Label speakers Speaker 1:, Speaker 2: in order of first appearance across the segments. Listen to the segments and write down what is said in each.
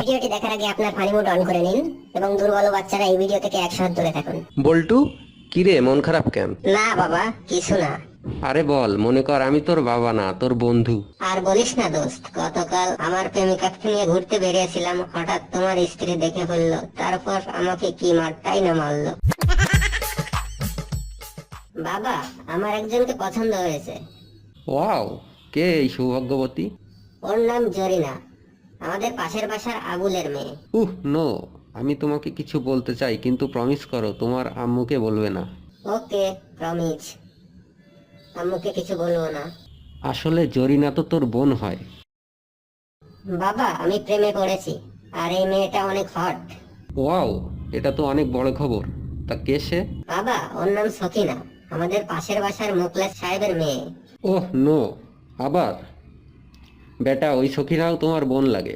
Speaker 1: ভিডিওটি দেখার আগে আপনার ফানি মোড অন করে নিন এবং দুর্বল বাচ্চারা এই ভিডিও থেকে 100 হাত দূরে থাকুন।
Speaker 2: বল্টু, কিরে মন খারাপ কেন?
Speaker 1: না বাবা, কিছু না।
Speaker 2: আরে বল, মনে কর আমি তোর বাবা না, তোর বন্ধু।
Speaker 1: আর বলিস না দোস্ত, গতকাল আমার প্রেমিকাকে নিয়ে ঘুরতে বেরিয়েছিলাম, হঠাৎ তোমার স্ত্রী দেখে ফেললো, তারপর আমাকে কি মারটাই না মারলো। বাবা, আমার একজনকে পছন্দ হয়েছে।
Speaker 2: ওয়াও, কে এই সৌভাগ্যবতী?
Speaker 1: ওর নাম জরিনা, আমাদের পাশের বাসার আবুলের মেয়ে।
Speaker 2: নো, আমি তোমাকে কিছু বলতে চাই, কিন্তু প্রমিস করো তোমার আম্মুকে বলবে না।
Speaker 1: ওকে, প্রমিস। আম্মুকে কিছু বলবো না।
Speaker 2: আসলে জরিনা তো তোর বোন হয়।
Speaker 1: বাবা, আমি প্রেমে পড়েছি, আর এই মেয়েটা অনেক হট।
Speaker 2: ওয়াও, এটা তো অনেক বড় খবর। তা কে সে?
Speaker 1: বাবা, ওর নাম সকিনা, আমাদের পাশের বাসার মুখলেস সাহেবের মেয়ে।
Speaker 2: নো, আবার? বেটা, ওই সখীরাও তোমার বোন লাগে।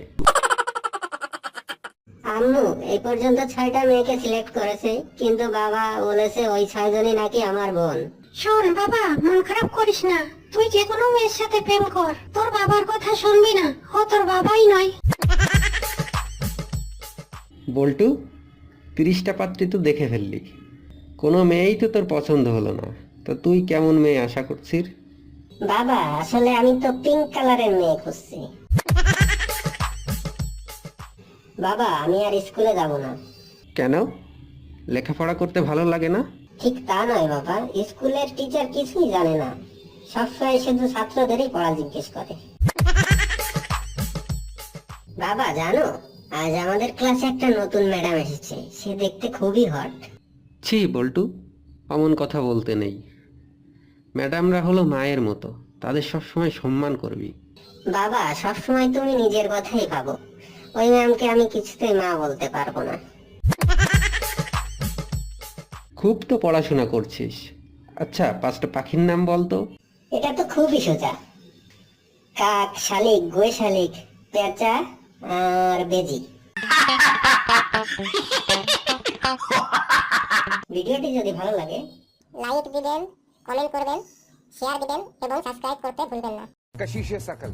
Speaker 1: আম্মু এই পর্যন্ত 6টা মেয়েকে সিলেক্ট করেছে, কিন্তু বাবা বলেছে ওই 6জনই নাকি আমার বোন।
Speaker 3: শোন বাবা, মন খারাপ করিস না। তুই যে কোনো মেয়ের সাথে প্রেম কর, তোর বাবার কথা শুনবি না, ও তোর বাবাই নয়।
Speaker 2: বল্টু, 30টা পাত্রী তো দেখে ফেললি, কোনো মেয়েই তো তোর পছন্দ হলো না। তা তুই কেমন মেয়ে আশা করছিস?
Speaker 1: বাবা, আসলে আমি তো পিঙ্ক কালারের মেয়ে খুঁজছি। বাবা, আমি আর স্কুলে যাব না।
Speaker 2: কেন? লেখাপড়া করতে ভালো লাগে না?
Speaker 1: ঠিক তা নয় বাবা, স্কুলের টিচার কিছুই জানে না, সবসময় শুধু ছাত্রদেরই পড়া জিজ্ঞেস করে। বাবা জানো, আজ আমাদের ক্লাসে একটা নতুন ম্যাডাম এসেছে, সে দেখতে খুবই হট।
Speaker 2: ছি বল্টু, অমন কথা বলতে নেই। ম্যাডামরা হলো মায়ের মতো, তাদের সবসময় সম্মান করবি।
Speaker 1: বাবা, সবসময় তুমি নিজের কথাই ভাবো, ওই ম্যামকে আমি কিছুতেই মা বলতে পারবো না।
Speaker 2: খুব তো পড়াশোনা করছিস। আচ্ছা, 5টা পাখির নাম বল তো।
Speaker 1: এটা তো খুবই সোজা। কাক, শালিক, গোয়ে শালিক, পেঁচা আর বেজি। ভিডিওটি যদি ভালো লাগে
Speaker 4: লাইক দিবেন, কমেন্ট করবেন, শেয়ার দিবেন এবং সাবস্ক্রাইব করতে ভুলবেন না।
Speaker 5: कशिश शकल